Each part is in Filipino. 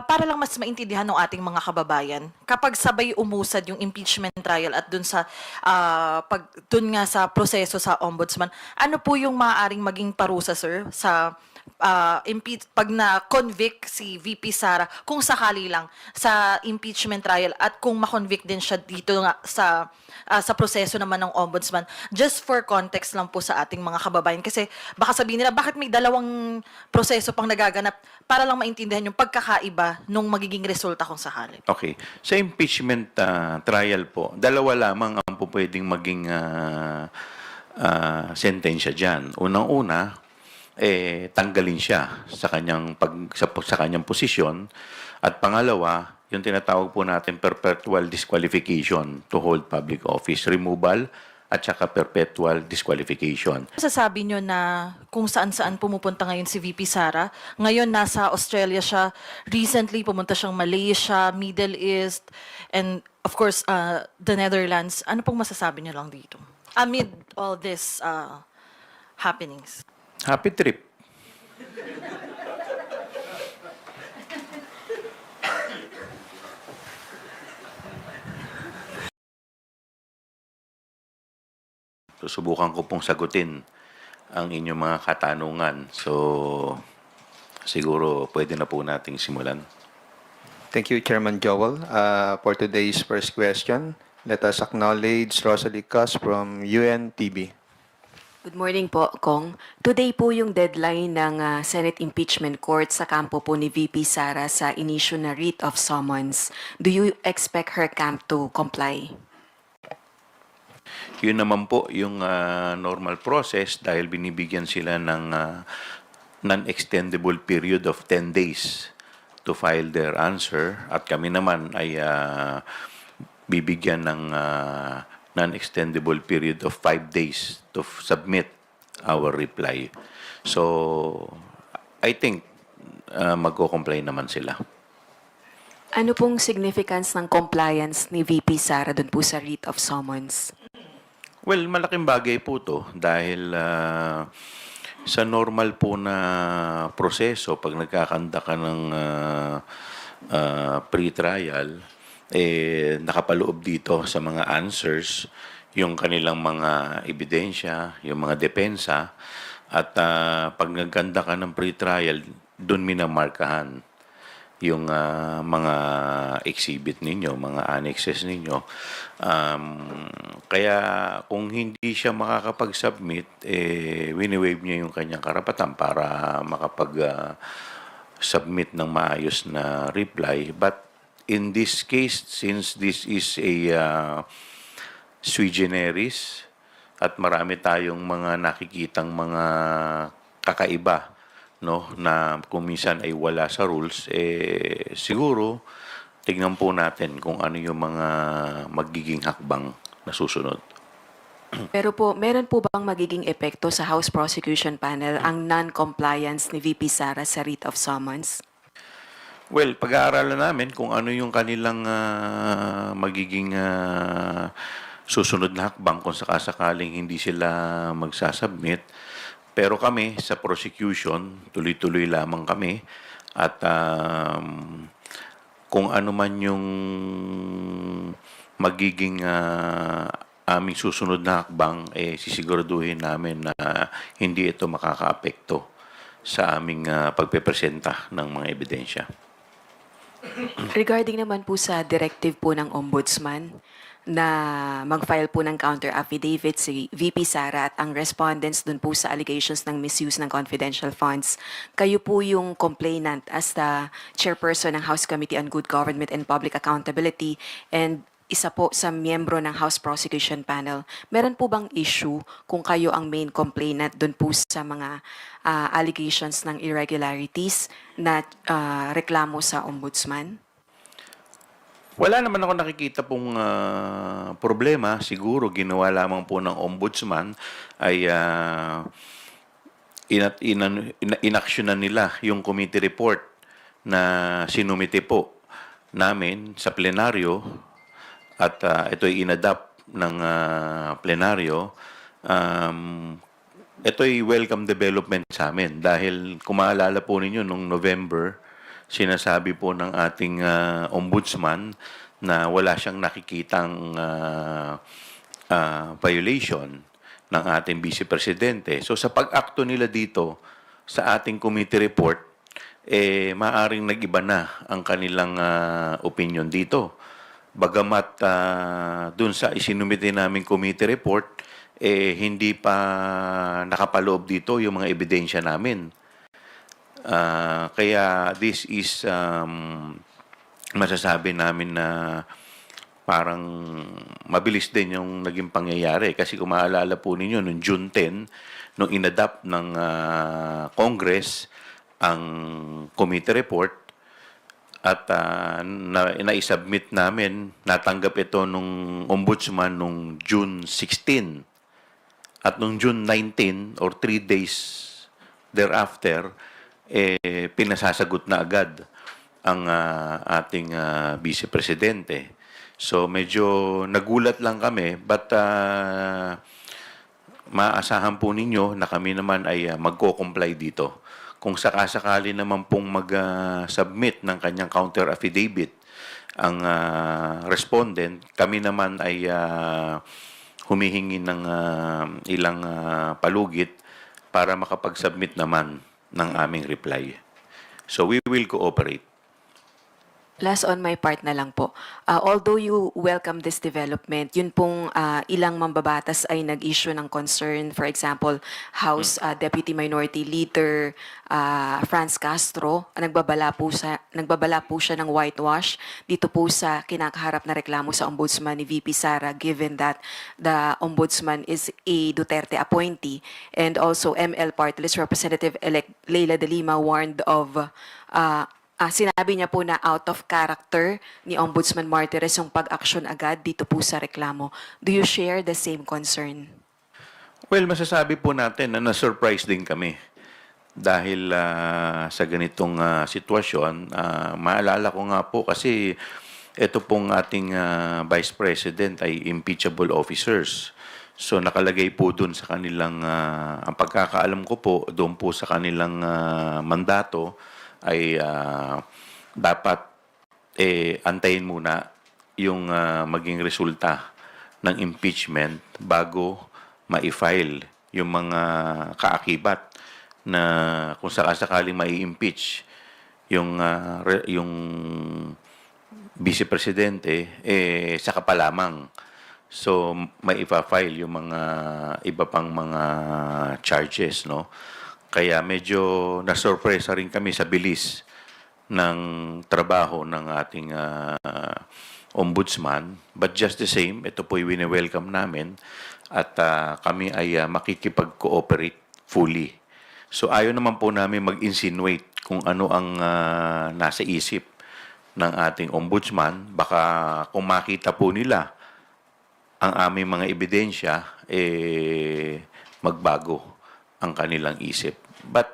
Para lang mas maintindihan ng ating mga kababayan, kapag sabay umusad yung impeachment trial at dun nga sa proseso sa ombudsman, ano po yung maaaring maging parusa, sir, sa pag na-convict si VP Sara, kung sakali lang, sa impeachment trial at kung ma-convict din siya dito nga sa proseso naman ng ombudsman. Just for context lang po sa ating mga kababayan, kasi baka sabihin nila, bakit may dalawang proseso pang nagaganap, para lang maintindihan yung pagkakaiba nung magiging resulta kung sakali. Okay. Sa impeachment trial po, dalawa lamang ang po pwedeng maging sentensya dyan. Unang-una, tanggalin siya sa kanyang sa kanyang posisyon, at pangalawa, yung tinatawag po natin perpetual disqualification to hold public office, removal at saka perpetual disqualification. Sasabi nyo na kung saan-saan pumupunta ngayon si VP Sara. Ngayon nasa Australia siya. Recently pumunta siyang Malaysia, Middle East, and of course the Netherlands. Ano pong masasabi nyo lang dito? Amid all this happenings. Happy trip. Susubukan ko pong sagutin ang inyong mga katanungan. So, siguro pwede na po nating simulan. Thank you, Chairman Joel. For today's first question, let us acknowledge Rosalie Cus from UNTV. Good morning po, Kong. Today po yung deadline ng Senate Impeachment Court sa kampo po ni VP Sara sa inisyu na writ of summons. Do you expect her camp to comply? Yun naman po yung normal process dahil binibigyan sila ng non-extendable period of 10 days to file their answer, at kami naman ay bibigyan ng non-extendable period of 5 days to submit our reply. So, I think magko-comply naman sila. Ano pong significance ng compliance ni VP Sara dun po sa writ of summons? Well, malaking bagay po to dahil sa normal po na proseso, pag nagkakanda ka ng pre-trial, nakapaloob dito sa mga answers yung kanilang mga ebidensya, yung mga depensa, at pag nagkanda ka ng pre-trial, doon minamarkahan yung mga exhibit ninyo, mga annexes ninyo. Kaya kung hindi siya makakapag-submit, wini-waive niya yung kanyang karapatan para makapag-submit ng maayos na reply. But in this case, since this is a sui generis at marami tayong mga nakikitang mga kakaiba, no, na kung minsan ay wala sa rules, siguro tignan po natin kung ano yung mga magiging hakbang na susunod. Pero po, meron po bang magiging epekto sa House Prosecution Panel ang non-compliance ni VP Sara sa writ of summons? Well, pag-aaralan namin kung ano yung kanilang magiging susunod na hakbang kung sakasakaling hindi sila magsasubmit. Pero kami sa prosecution, tuloy-tuloy lamang kami, at kung ano man yung magiging aming susunod na hakbang, sisiguraduhin namin na hindi ito makakaapekto sa aming pagpepresenta ng mga ebidensya. Regarding naman po sa directive po ng Ombudsman na mag-file po ng counter affidavit si VP Sara at ang respondents dun po sa allegations ng misuse ng confidential funds, kayo po yung complainant as the chairperson ng House Committee on Good Government and Public Accountability and isa po sa miyembro ng House Prosecution Panel. Meron po bang issue kung kayo ang main complainant dun po sa mga allegations ng irregularities na reklamo sa Ombudsman? Wala naman ako nakikita pong problema. Siguro ginawa lamang po ng ombudsman ay inaksyonan nila yung committee report na sinumite po namin sa plenaryo, at ito ay inadapt ng plenaryo. Ito ay welcome development sa amin dahil kung maalala po ninyo nung November sinasabi po ng ating ombudsman na wala siyang nakikitang violation ng ating vice presidente. So sa pag-akto nila dito sa ating committee report, maaring nag-iba na ang kanilang opinion dito. Bagamat dun sa isinumite naming committee report, hindi pa nakapaloob dito yung mga ebidensya namin. Kaya this is masasabi namin na parang mabilis din yung naging pangyayari. Kasi kung maalala po ninyo, noong June 10, nung inadapt ng Congress ang committee report at na-submit namin, natanggap ito nung ombudsman nung June 16. At nung June 19 or 3 days thereafter, pinasasagot na agad ang ating vice presidente. So medyo nagulat lang kami, but maaasahan po ninyo na kami naman ay magko-comply dito. Kung sakasakali naman pong mag-submit ng kanyang counter affidavit ang respondent, kami naman ay humihingi ng ilang palugit para makapag-submit naman ng aming reply. So we will cooperate. Last on my part na lang po. Although you welcome this development, yun pong ilang mambabatas ay nag-issue ng concern. For example, House Deputy Minority Leader Franz Castro, nagbabala po siya ng whitewash dito po sa kinakaharap na reklamo sa Ombudsman ni VP Sara, given that the Ombudsman is a Duterte appointee. And also ML Party List Representative-elect Leila de Lima warned of sinabi niya po na out of character ni Ombudsman Martires yung pag-aksyon agad dito po sa reklamo. Do you share the same concern? Well, masasabi po natin na na-surprise din kami dahil sa ganitong sitwasyon. Maalala ko nga po kasi ito pong ating Vice President ay impeachable officers. So nakalagay po doon sa kanilang, ang pagkakaalam ko po, doon po sa kanilang mandato, ay dapat antayin muna yung maging resulta ng impeachment bago ma-file yung mga kaakibat na kung sakasakaling mai-impeach yung vice presidente, saka pa lamang. So may ipa-file yung mga iba pang mga charges, no? Kaya medyo nasurpresa rin kami sa bilis ng trabaho ng ating ombudsman. But just the same, ito po'y wini-welcome namin at kami ay makikipag-cooperate fully. So ayaw naman po namin mag-insinuate kung ano ang nasa isip ng ating ombudsman. Baka kung makita po nila ang aming mga ebidensya, magbago ang kanilang isip. But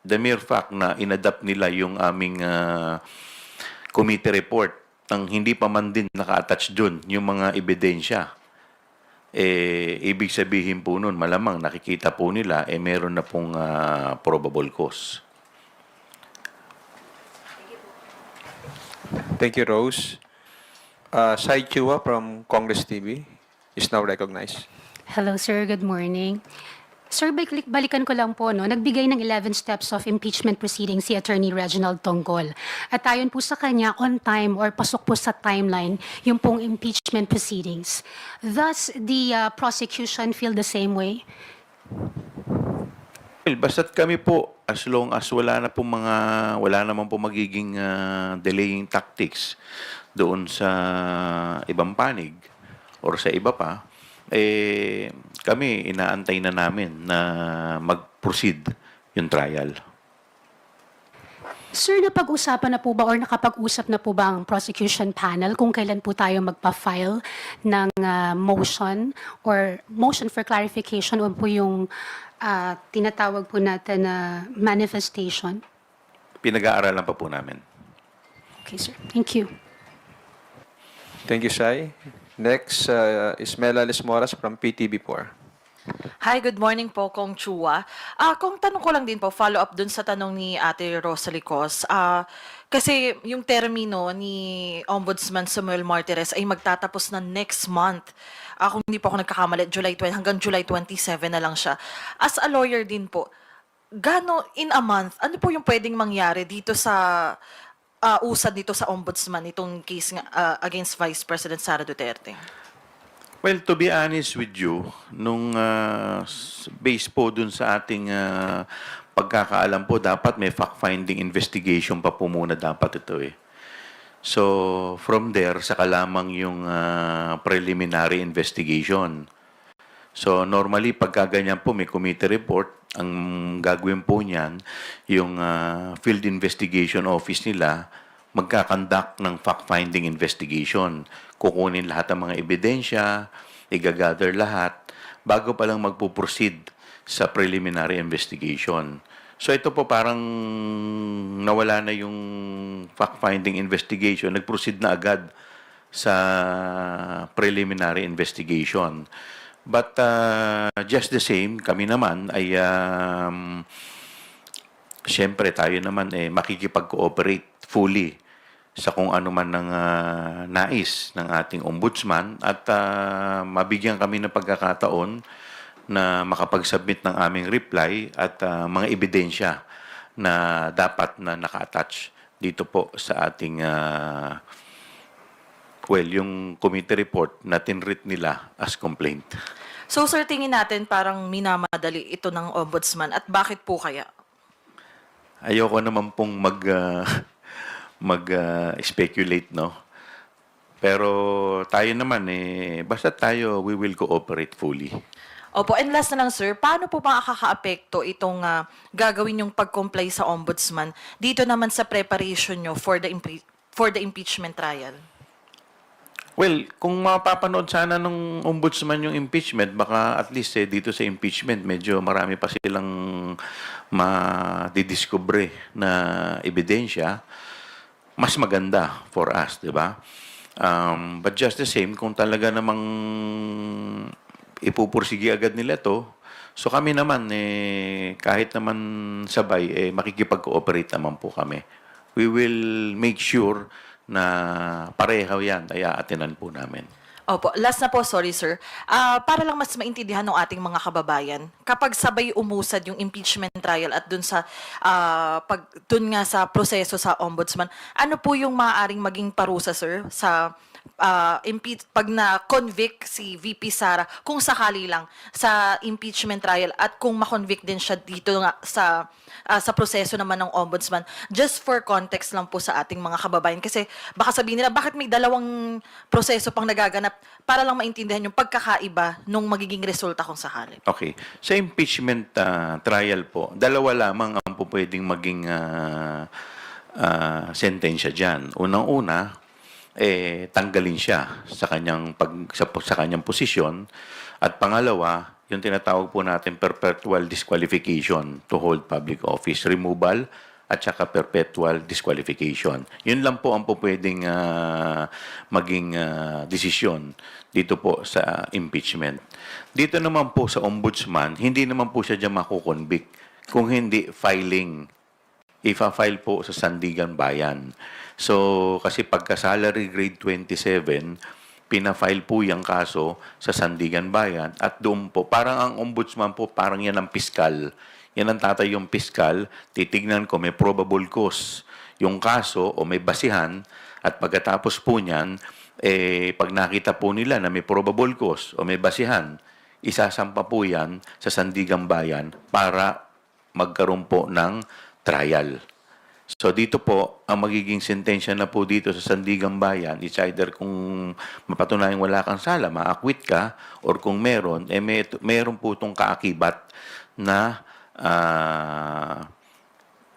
the mere fact na inadapt nila yung aming committee report nang hindi pa man din naka-attach dun yung mga ebidensya, ibig sabihin po nun, malamang nakikita po nila, meron na pong probable cause. Thank you, Rose. Sai Chua from Congress TV is now recognized. Hello, sir. Good morning. Sir, balikan ko lang po, no? Nagbigay ng 11 steps of impeachment proceedings si Attorney Reginald Tonggol. At ayon po sa kanya, on time or pasok po sa timeline yung pong impeachment proceedings. Thus, the prosecution feel the same way? Well, basta't kami po, as long as wala naman po magiging delaying tactics doon sa ibang panig or sa iba pa, kami inaantay na namin na mag-proceed yung trial. Sir, napag-usapan na po ba or nakapag-usap na po ba ang prosecution panel kung kailan po tayo magpa-file ng motion or motion for clarification o po yung tinatawag po natin na manifestation? Pinag-aaralan pa po namin. Okay, sir. Thank you. Thank you, Sai. Next is Mela Lismoras from PTV4. Hi, good morning po, Kong Chua. Kung tanong ko lang din po, follow up dun sa tanong ni Ate Rosalie Cos. Kasi yung termino ni Ombudsman Samuel Martires ay magtatapos na next month. Kung hindi po ako nagkakamali, July 20, hanggang July 27 na lang siya. As a lawyer din po, in a month, ano po yung pwedeng mangyari dito sa usad dito sa Ombudsman, itong case nga, against Vice President Sara Duterte? Well, to be honest with you, based po dun sa ating pagkakaalam po, dapat may fact-finding investigation pa po muna dapat ito eh. So, from there, saka lamang yung preliminary investigation. So, normally, pagka ganyan po, may committee report, ang gagawin po niyan, yung field investigation office nila, magkakandak ng fact-finding investigation. Kukunin lahat ng mga ebidensya, igagather lahat, bago pa lang magpuproceed sa preliminary investigation. So ito po parang nawala na yung fact-finding investigation, nag-proceed na agad sa preliminary investigation. But just the same, kami naman ay siyempre tayo naman makikipag-cooperate fully sa kung ano man ng nais ng ating ombudsman at mabigyan kami ng pagkakataon na makapag-submit ng aming reply at mga ebidensya na dapat na naka-attach dito po sa ating yung committee report na tinreat nila as complaint. So sir, tingin natin parang minamadali ito ng Ombudsman at bakit po kaya? Ayoko naman pong mag-speculate, no? Pero tayo naman, basta tayo, we will cooperate fully. Opo, and last na lang sir, paano po makakaka-apekto itong gagawin yung pag-comply sa Ombudsman dito naman sa preparation nyo for the impeachment trial? Well, kung mapapanood sana ng ombudsman yung impeachment, baka at least dito sa impeachment, medyo marami pa silang madidiscover na ebidensya. Mas maganda for us, di ba? But just the same, kung talaga namang ipupursige agad nila to, so kami naman, kahit naman sabay, makikipag-cooperate naman po kami. We will make sure na pareho yan ay aatinan po namin. Opo, last na po, sorry sir. Para lang mas maintindihan ng ating mga kababayan, kapag sabay umusad yung impeachment trial at dun sa dun nga sa proseso sa Ombudsman, ano po yung maaaring maging parusa sir sa pag na-convict si VP Sara, kung sakali lang sa impeachment trial at kung ma-convict din siya dito nga sa proseso naman ng Ombudsman, just for context lang po sa ating mga kababayan, kasi baka sabihin nila bakit may dalawang proseso pang nagaganap, para lang maintindihan yung pagkakaiba nung magiging resulta kung sakali. Okay. Sa impeachment trial po, dalawa lamang ang po pwedeng maging sentensya dyan. Unang-una, tanggalin siya sa kanyang sa kanyang posisyon, at pangalawa, yung tinatawag po natin perpetual disqualification to hold public office, removal at saka perpetual disqualification. Yun lang po ang po pwedeng maging desisyon dito po sa impeachment. Dito naman po sa ombudsman, hindi naman po siya dyan makukonvict kung hindi filing. Ifa-file po sa Sandigan Bayan. So, kasi pagka salary grade 27, pina-file po yung kaso sa Sandigan Bayan at doon po, parang ang ombudsman po, parang yan ang piskal. Yan ang tatay yung piskal, titignan ko may probable cause yung kaso o may basihan, at pagkatapos po niyan, pag nakita po nila na may probable cause o may basihan, isasampa po yan sa Sandigan Bayan para magkaroon po ng trial. So dito po, ang magiging sentensya na po dito sa Sandigan Bayan, it's either kung mapatunayang wala kang sala, ma-acquit ka, or kung meron, meron po itong kaakibat na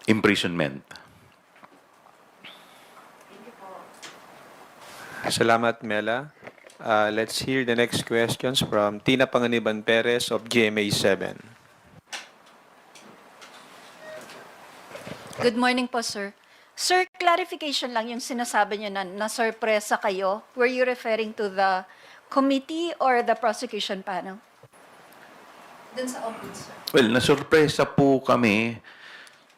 imprisonment. Salamat, Mela. Let's hear the next questions from Tina Panganiban Perez of GMA7. Good morning po, sir. Sir, clarification lang yung sinasabi niyo na na-sorpresa kayo. Were you referring to the committee or the prosecution panel? Dun sa ombudsman. Well, nasurpresa po kami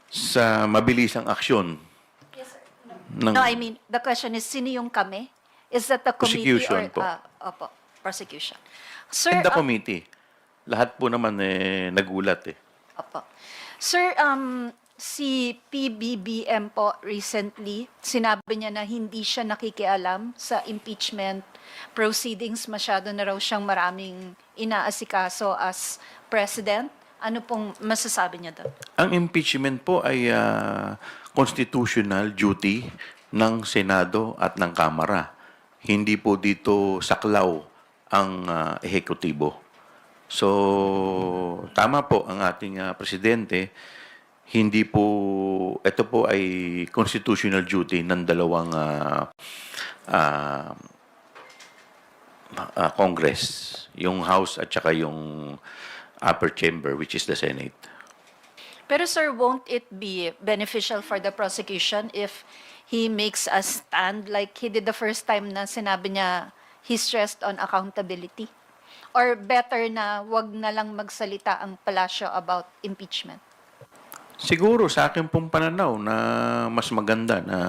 sa mabilisang aksyon Yes, sir. ng No, I mean, the question is, sino yung kami? Is that the committee Prosecution or... po. Opo, prosecution. Sir, and the committee. Lahat po naman nagulat eh. opo. Sir, si PBBM po recently, sinabi niya na hindi siya nakikialam sa impeachment proceedings. Masyado na raw siyang maraming inaasikaso as president. Ano pong masasabi niya doon? Ang impeachment po ay constitutional duty ng Senado at ng Kamara. Hindi po dito saklaw ang ehekutibo. So, tama po ang ating presidente. Hindi po, ito po ay constitutional duty ng dalawang Congress. Yung House at saka yung upper chamber, which is the Senate. Pero sir, won't it be beneficial for the prosecution if he makes a stand like he did the first time na sinabi niya he stressed on accountability? Or better na wag na lang magsalita ang palasyo about impeachment? Siguro sa akin pong pananaw na mas maganda na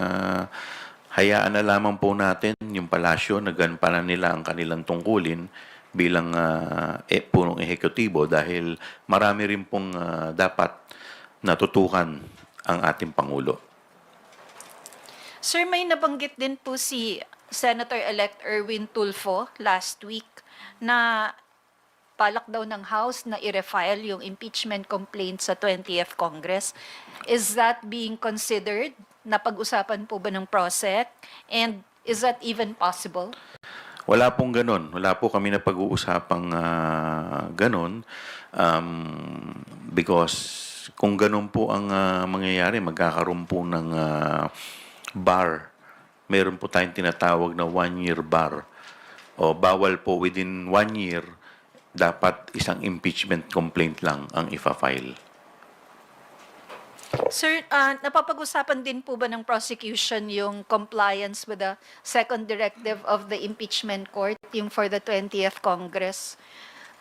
hayaan na lamang po natin yung palasyo na gampanan nila ang kanilang tungkulin bilang punong ehekutibo dahil marami rin pong dapat natutukan ang ating Pangulo. Sir, may nabanggit din po si Senator-elect Erwin Tulfo last week na balak daw ng House na i-refile yung impeachment complaint sa 20th Congress. Is that being considered? Napag-usapan po ba ng PROSEC? And is that even possible? Wala pong ganon. Wala po kami na pag-uusapang ganon because kung ganon po ang mangyayari, magkakaroon po ng bar. Meron po tayong tinatawag na one-year bar. O bawal po within 1 year, dapat isang impeachment complaint lang ang ifa-file. Sir, napapag-usapan din po ba ng prosecution yung compliance with the second directive of the impeachment court, yung for the 20th Congress,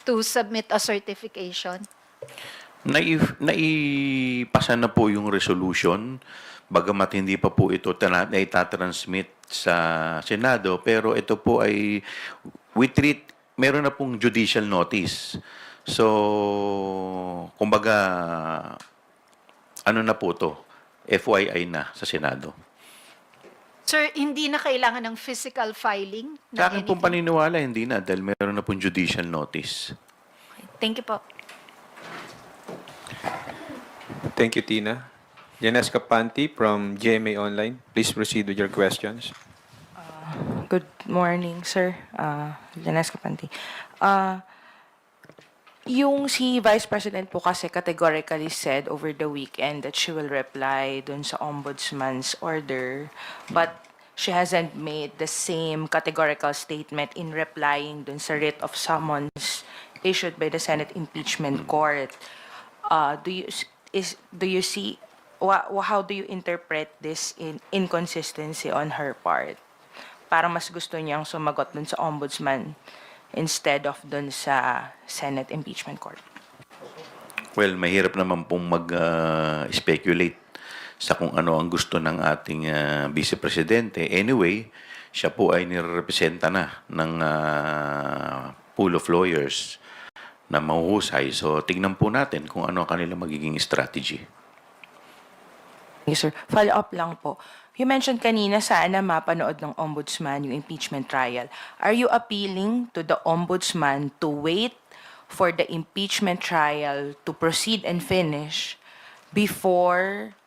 to submit a certification? Naipasa na po yung resolution, bagamat hindi pa po ito naitransmit sa Senado, pero ito po ay meron na pong judicial notice. So, kumbaga, ano na po to? FYI na sa Senado. Sir, hindi na kailangan ng physical filing? ng Sa akin pong anything? paniniwala, hindi na dahil meron na pong judicial notice. Thank you po. Thank you, Tina. Janes Capanti from GMA Online. Please proceed with your questions. Good morning, sir. Janes Capanti. Yung si Vice President po kasi categorically said over the weekend that she will reply dun sa Ombudsman's order, but she hasn't made the same categorical statement in replying dun sa writ of summons issued by the Senate Impeachment Court. Do you see how do you interpret this inconsistency on her part? Para mas gusto niyang sumagot dun sa Ombudsman instead of dun sa Senate Impeachment Court. Well, mahirap naman pong mag-speculate sa kung ano ang gusto ng ating Vice Presidente. Anyway, siya po ay nirepresenta na ng pool of lawyers na mahuhusay. So, tignan po natin kung ano ang kanilang magiging strategy. Yes, sir. Follow-up lang po. You mentioned kanina sana mapanood ng Ombudsman yung impeachment trial. Are you appealing to the Ombudsman to wait for the impeachment trial to proceed and finish before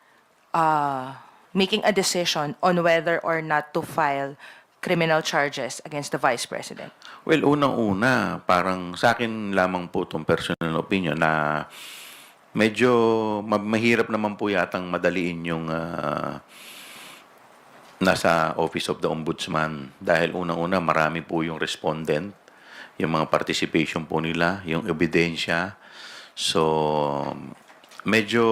making a decision on whether or not to file criminal charges against the Vice President? Well, unang-una, parang sa akin lamang po itong personal opinion na medyo mahirap naman po yatang madaliin yung nasa Office of the Ombudsman dahil unang-una marami po yung respondent, yung mga participation po nila, yung ebidensya. So, medyo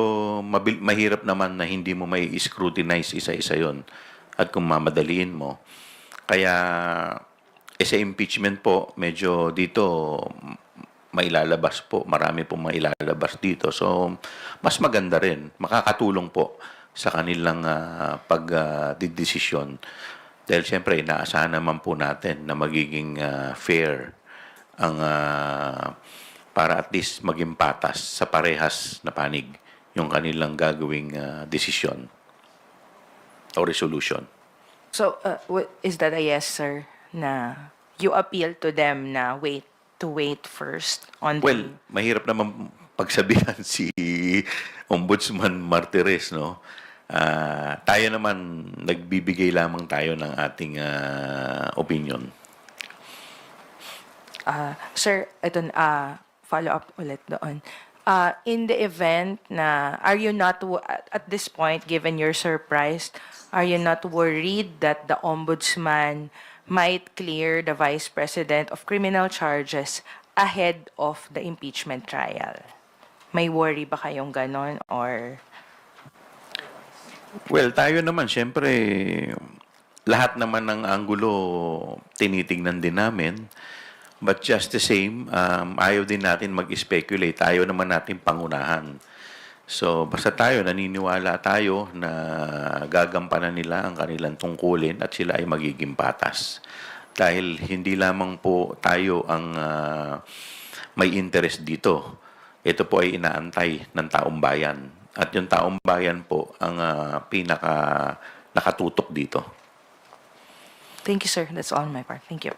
mahirap naman na hindi mo may scrutinize isa-isa yon at kung mamadaliin mo. Kaya, sa impeachment po, medyo dito mailalabas po. Marami po mailalabas dito. So, mas maganda rin. Makakatulong po sa kanilang pagdidesisyon. Dahil siyempre, inaasahan naman po natin na magiging fair ang para at least maging patas sa parehas na panig yung kanilang gagawing desisyon o resolution. So, is that a yes, sir, na you appeal to them na wait first on Well, mahirap naman pagsabihan si Ombudsman Martires, no? Tayo naman, nagbibigay lamang tayo ng ating opinion. Sir, ito, follow up ulit doon. In the event na, are you not, at this point, given your surprise, are you not worried that the Ombudsman might clear the Vice President of criminal charges ahead of the impeachment trial? May worry ba kayong ganon or... Well, tayo naman, siyempre, lahat naman ng anggulo tinitingnan din namin. But just the same, ayaw din natin mag-speculate. Ayaw naman natin pangunahan. So, basta tayo, naniniwala tayo na gagampanan nila ang kanilang tungkulin at sila ay magiging patas. Dahil hindi lamang po tayo ang may interest dito. Ito po ay inaantay ng taong bayan. At yung taong bayan po ang pinaka nakatutok dito. Thank you, sir. That's all on my part. Thank you.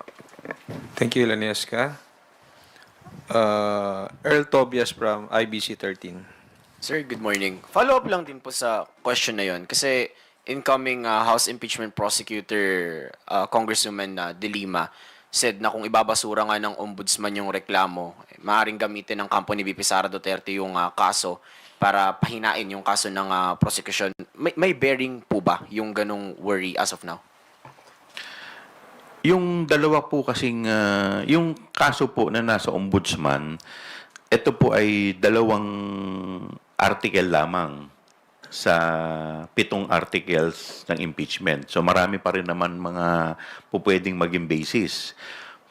Thank you, Lanesca. Earl Tobias from IBC 13. Sir, good morning. Follow-up lang din po sa question na yon kasi incoming House Impeachment Prosecutor Congresswoman De Lima said na kung ibabasura nga ng ombudsman yung reklamo, maaaring gamitin ng kampo ni VP Sara Duterte yung kaso para pahinain yung kaso ng prosecution. May bearing po ba yung ganong worry as of now? Yung dalawa po kasing, yung kaso po na nasa ombudsman, ito po ay dalawang article lamang sa 7 articles ng impeachment. So marami pa rin naman mga pupwedeng maging basis.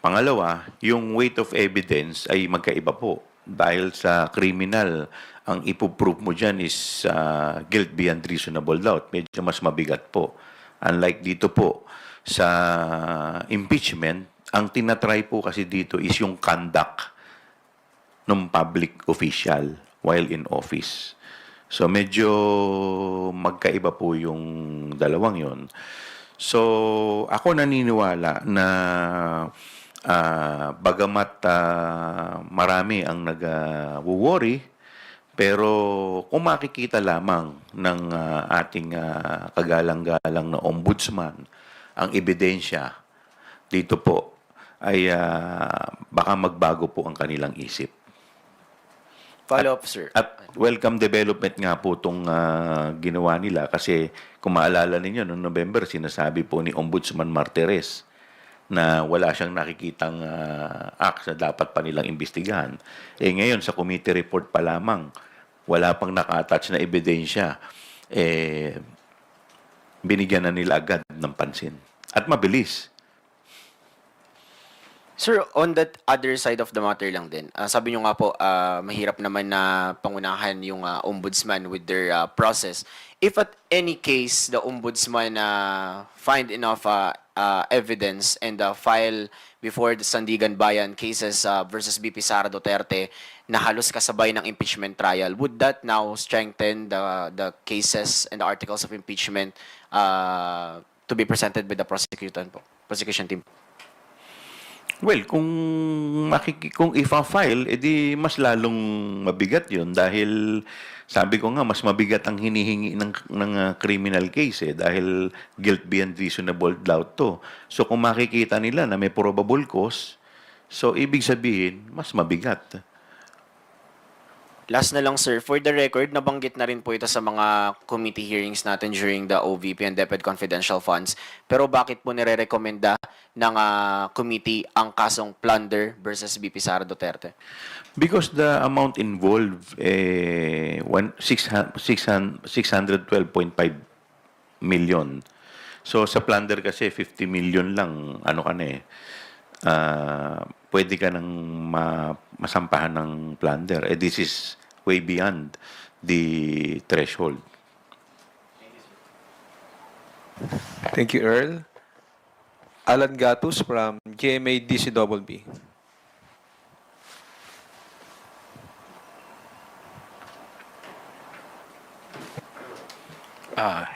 Pangalawa, yung weight of evidence ay magkaiba po. Dahil sa criminal, ang ipoprove mo dyan is guilt beyond reasonable doubt. Medyo mas mabigat po. Unlike dito po, sa impeachment, ang tinatry po kasi dito is yung conduct ng public official while in office. So medyo magkaiba po yung dalawang yon. So ako naniniwala na bagamat marami ang nag-worry, pero kung makikita lamang ng ating kagalang-galang na ombudsman ang ebidensya dito po ay baka magbago po ang kanilang isip. Follow-up, sir. At welcome development nga po itong ginawa nila kasi kung maalala ninyo, noong November, sinasabi po ni Ombudsman Martires na wala siyang nakikitang acts na dapat pa nilang imbestigahan. Eh ngayon, sa committee report pa lamang, wala pang naka-attach na ebidensya, binigyan na nila agad ng pansin. At mabilis. Sir, on that other side of the matter lang din, sabi nyo nga po, mahirap naman na pangunahan yung ombudsman with their process. If at any case, the ombudsman find enough evidence and file before the Sandigan Bayan cases versus BP Sara Duterte na halos kasabay ng impeachment trial, would that now strengthen the cases and the articles of impeachment to be presented by the prosecution team? Well, kung ifa-file, edi mas lalong mabigat 'yun dahil sabi ko nga mas mabigat ang hinihingi ng criminal case dahil guilt beyond reasonable doubt to. So kung makikita nila na may probable cause, so ibig sabihin mas mabigat. Last na lang, sir. For the record, nabanggit na rin po ito sa mga committee hearings natin during the OVP and DepEd confidential funds. Pero bakit po nire-recommenda ng committee ang kasong plunder versus BP Sara Duterte? Because the amount involved 612.5 million. So sa plunder kasi 50 million lang pwede ka nang masampahan ng plunder. This is way beyond the threshold. Thank you, Earl. Alan Gatus from GMA DCWB.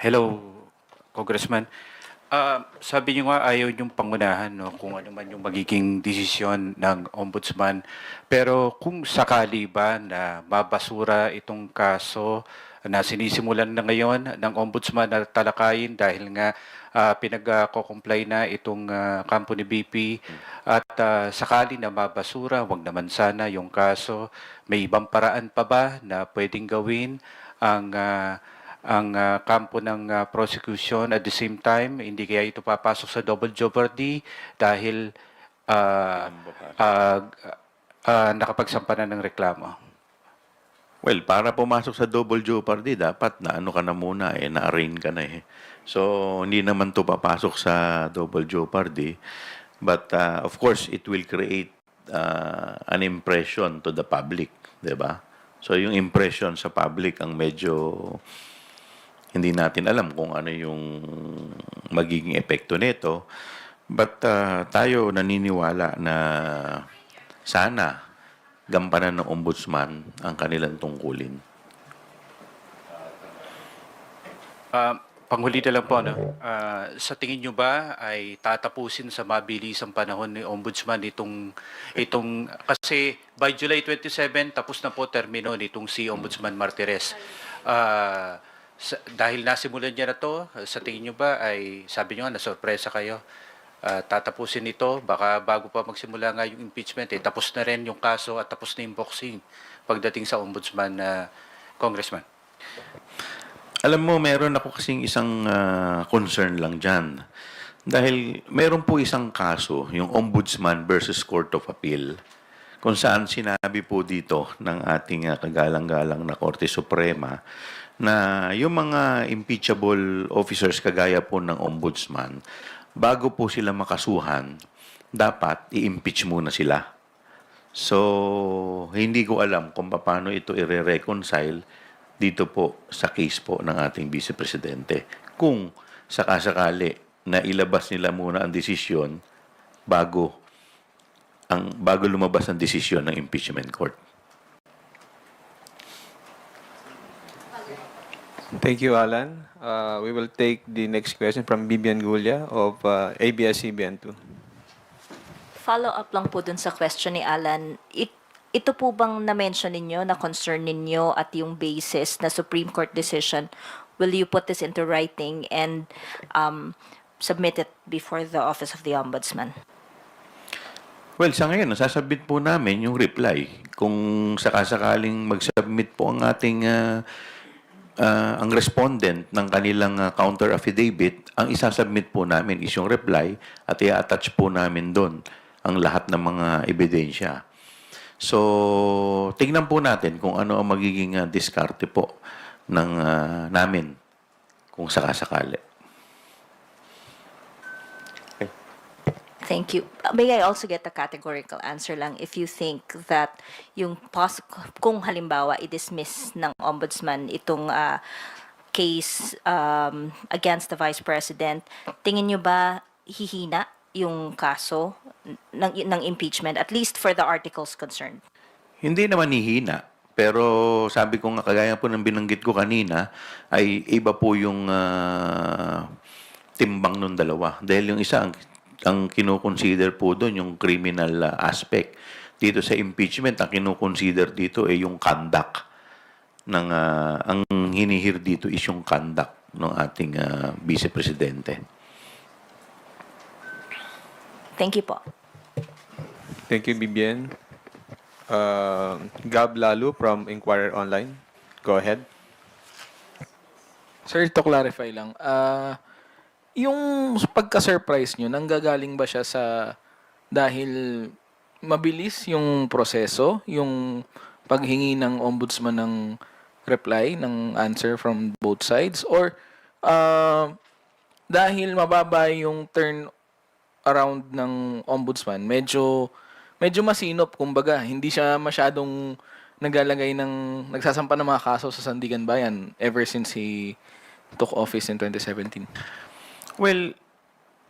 Hello, Congressman. Sabi niyo nga ayaw niyong pangunahan no, kung ano man yung magiging desisyon ng ombudsman. Pero kung sakali ba na mabasura itong kaso na sinisimulan na ngayon ng ombudsman na talakayin dahil nga pinag-comply na itong kampo ni BP at sakali na mabasura, wag naman sana yung kaso, may ibang paraan pa ba na pwedeng gawin ang kampo ng prosecution at the same time, hindi kaya ito papasok sa double jeopardy dahil nakapagsampa na ng reklamo? Well, para pumasok sa double jeopardy, dapat na ano ka na muna na-arraign ka na eh. So, hindi naman to papasok sa double jeopardy. But, of course, it will create an impression to the public, di ba? So, yung impression sa public ang medyo hindi natin alam kung ano yung magiging epekto nito. But, tayo naniniwala na sana gampanan ng ombudsman ang kanilang tungkulin. Panghuli na lang po, no? Sa tingin nyo ba ay tatapusin sa mabilisang panahon ni Ombudsman itong kasi by July 27 tapos na po termino nitong si Ombudsman Martires. Dahil nasimulan niya na to, sa tingin nyo ba ay sabi nyo nga nasorpresa kayo? Tatapusin ito, baka bago pa magsimula nga yung impeachment, tapos na rin yung kaso at tapos na yung boxing pagdating sa ombudsman na Congressman. Alam mo, meron ako kasing isang concern lang dyan. Dahil meron po isang kaso, yung Ombudsman versus Court of Appeal, kung saan sinabi po dito ng ating kagalang-galang na Korte Suprema na yung mga impeachable officers kagaya po ng Ombudsman, bago po sila makasuhan, dapat i-impeach muna sila. So, hindi ko alam kung paano ito i-reconcile dito po sa case po ng ating Vice Presidente. Kung sakasakali na ilabas nila muna ang desisyon bago lumabas ang desisyon ng impeachment court. Thank you, Alan. We will take the next question from Bibian Gulia of ABS-CBN2. Follow-up lang po dun sa question ni Alan. Ito po bang na-mention ninyo, na concern ninyo at yung basis na Supreme Court decision, will you put this into writing and submit it before the Office of the Ombudsman? Well, sa ngayon, nasasubmit po namin yung reply. Kung sakasakaling mag-submit po ang ating ang respondent ng kanilang counter affidavit, ang isasubmit po namin is yung reply at i-attach po namin doon ang lahat ng mga ebidensya. So, tingnan po natin kung ano ang magiging diskarte po ng namin kung sakasakali. Thank you. May I also get a categorical answer lang if you think that yung kung halimbawa i-dismiss ng Ombudsman itong case against the Vice President, tingin nyo ba hihina yung kaso ng impeachment, at least for the articles concerned? Hindi naman hihina. Pero sabi ko nga, kagaya po ng binanggit ko kanina, ay iba po yung timbang ng dalawa. Dahil yung isa, ang kinoconsider po doon yung criminal aspect. Dito sa impeachment, ang kinoconsider dito ay yung conduct ng ang hinihir dito is yung conduct ng ating Vice Presidente. Thank you po. Thank you, Bibian. Gab Lalu from Inquirer Online. Go ahead. Sir, to clarify lang, yung pagka-surprise nyo, nanggagaling ba siya sa dahil mabilis yung proseso, yung paghingi ng ombudsman ng reply, ng answer from both sides, or dahil mababa yung around ng ombudsman, medyo masinop, kumbaga. Hindi siya masyadong nagsasampa ng mga kaso sa Sandigan Bayan ever since he took office in 2017. Well,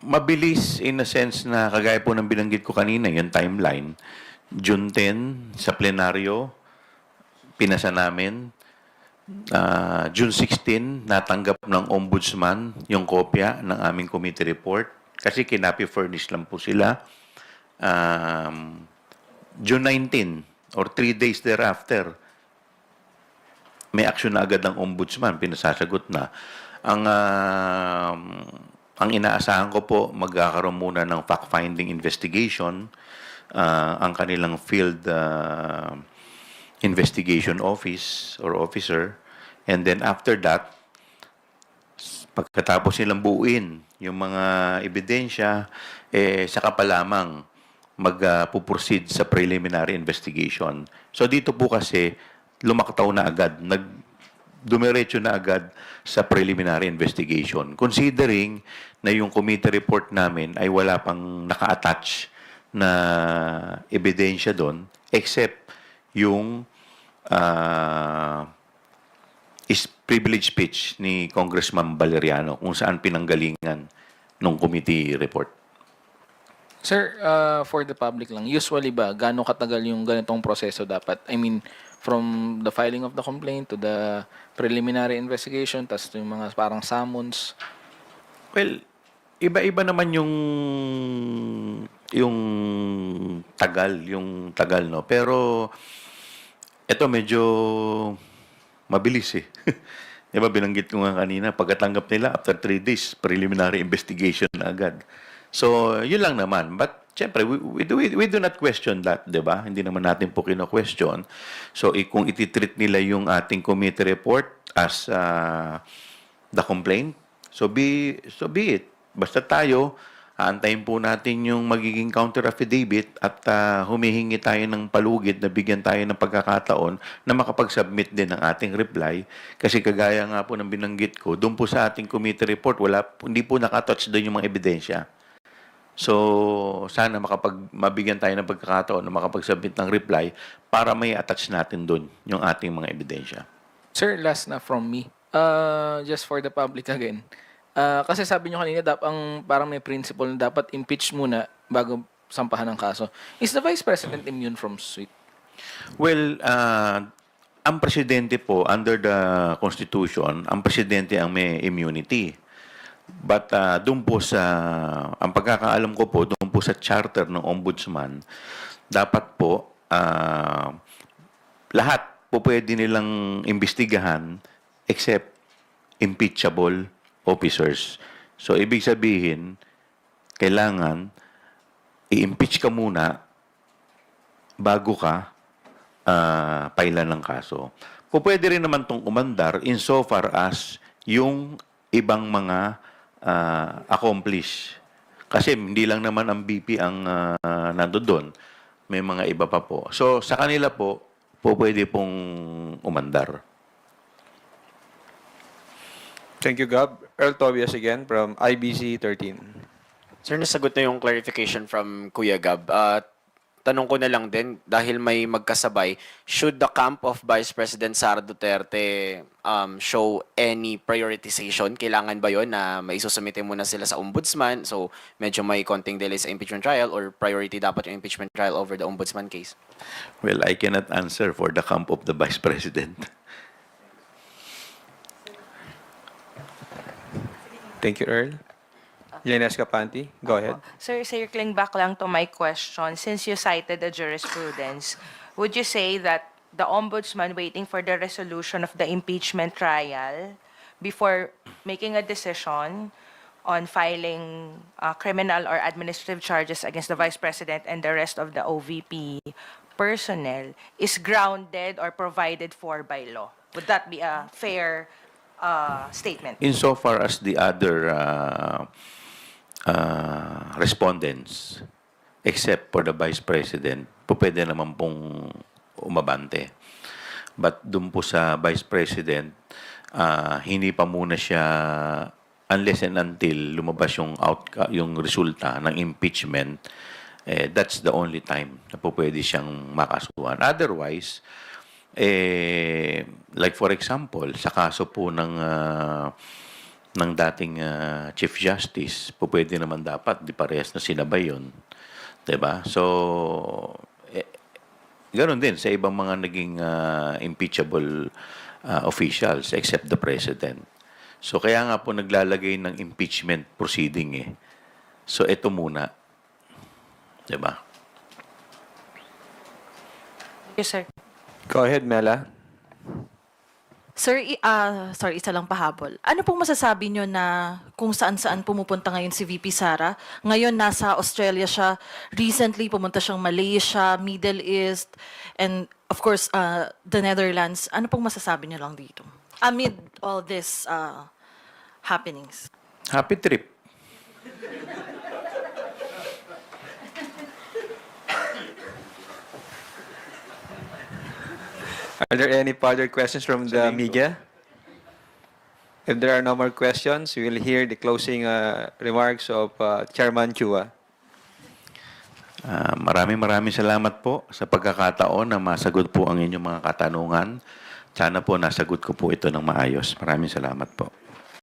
mabilis in a sense na kagaya po ng binanggit ko kanina, yung timeline. June 10 sa plenaryo, pinasa namin. June 16, natanggap ng ombudsman yung kopya ng aming committee report kasi kinapi-furnish lang po sila. June 19 or 3 days thereafter, may action na agad ng ombudsman, pinasasagot na. Ang inaasahan ko po, magkakaroon muna ng fact-finding investigation ang kanilang field investigation office or officer. And then after that, pagkatapos nilang buuin yung mga ebidensya, saka pa lamang mag-proceed sa preliminary investigation. So dito po kasi, lumaktaw na agad, dumiretso na agad sa preliminary investigation. Considering na yung committee report namin ay wala pang naka-attach na ebidensya doon, except yung is privilege speech ni Congressman Valeriano kung saan pinanggalingan ng committee report. Sir, for the public lang, usually ba, gaano katagal yung ganitong proseso dapat? I mean, from the filing of the complaint to the preliminary investigation, tas yung mga parang summons? Well, iba-iba naman yung tagal, no? Pero ito medyo mabilis eh. Diba binanggit ko nga kanina, pagkatanggap nila after 3 days, preliminary investigation na agad. So, yun lang naman. But, syempre, we do not question that, di ba? Hindi naman natin po kino-question. So, kung ititreat nila yung ating committee report as the complaint, so be it. Basta tayo, aantayin po natin yung magiging counter affidavit at humihingi tayo ng palugid na bigyan tayo ng pagkakataon na makapag-submit din ng ating reply. Kasi kagaya nga po ng binanggit ko, doon po sa ating committee report, hindi po nakatouch doon yung mga ebidensya. So, sana mabigyan tayo ng pagkakataon na makapag-submit ng reply para may attach natin doon yung ating mga ebidensya. Sir, last na from me. Just for the public again. Kasi sabi nyo kanina, parang may principle na dapat impeach muna bago sampahan ng kaso. Is the Vice President immune from suit? Well, ang presidente po, under the Constitution, ang presidente ang may immunity. But doon po ang pagkakaalam ko po, doon po sa charter ng ombudsman, dapat po, lahat po pwede nilang imbestigahan except impeachable officers. So, ibig sabihin, kailangan i-impeach ka muna bago ka pailan ng kaso. Pwede rin naman itong umandar insofar as yung ibang mga accomplish. Kasi hindi lang naman ang BP ang nandoon. May mga iba pa po. So, sa kanila po pwede pong umandar. Thank you, Gab. Earl Tobias again from IBC 13. Sir, nasagot na yung clarification from Kuya Gab. Tanong ko na lang din, dahil may magkasabay, should the camp of Vice President Sara Duterte show any prioritization? Kailangan ba yon na maisusumite muna sila sa ombudsman? So, medyo may konting delay sa impeachment trial or priority dapat yung impeachment trial over the ombudsman case? Well, I cannot answer for the camp of the Vice President. Thank you, Earl. Lena Escapanti, go ahead. Sir, circling back lang to my question, since you cited the jurisprudence, would you say that the ombudsman waiting for the resolution of the impeachment trial before making a decision on filing criminal or administrative charges against the Vice President and the rest of the OVP personnel is grounded or provided for by law? Would that be a fair statement? Insofar as the other respondents, except for the Vice President, pwede naman pong umabante. But dun po sa Vice President, hindi pa muna siya unless and until lumabas yung yung resulta ng impeachment, that's the only time na po pwede siyang makasuhan. Otherwise, like for example, sa kaso po ng dating Chief Justice, po pwede naman dapat di parehas na sinabay yun. Diba? So, ganoon din sa ibang mga naging impeachable officials except the President. So, kaya nga po naglalagay ng impeachment proceeding eh. So, ito muna. Diba? Yes, sir. Go ahead, Mela. Sir, sorry, isa lang pahabol. Ano pong masasabi nyo na kung saan-saan pumupunta ngayon si VP Sara? Ngayon, nasa Australia siya. Recently, pumunta siyang Malaysia, Middle East, and of course, the Netherlands. Ano pong masasabi nyo lang dito? Amid all this happenings. Happy trip. Are there any further questions from the media? If there are no more questions, we will hear the closing remarks of Chairman Chua. Maraming salamat po sa pagkakataon na masagot po ang inyong mga katanungan. Sana po nasagot ko po ito ng maayos. Maraming salamat po.